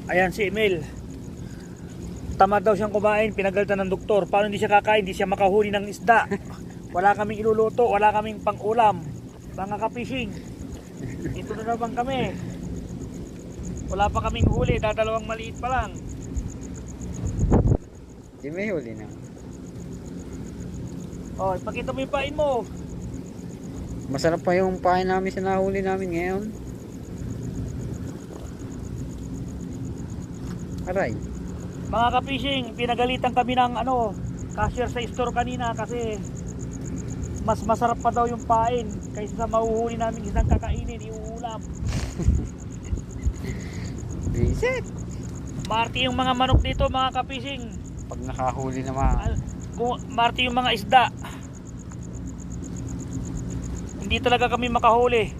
Ayan si Emil. Tamad daw siyang kumain, pinagalitan ng doktor. Paano hindi siya kakain? Hindi siya makahuli ng isda. Wala kaming iluluto, wala kaming pang-ulam. Mga ka-fishing. Ito na naman kami. Wala pa kaming huli, dadalawang maliit pa lang. Di may huli na. Oh, ipakita mo yung pain mo. Masarap pa yung pain namin sa nahuli namin ngayon. Aray. Mga ka-fishing, pinagalitan kami ng cashier sa store kanina kasi mas masarap pa daw yung pain kaysa sa mahuhuli namin isang kakainin, iuulam. Visit. Marty yung mga manok dito, mga ka-fishing. Pag nakahuli naman. Marty yung mga isda. Hindi talaga kami makahuli.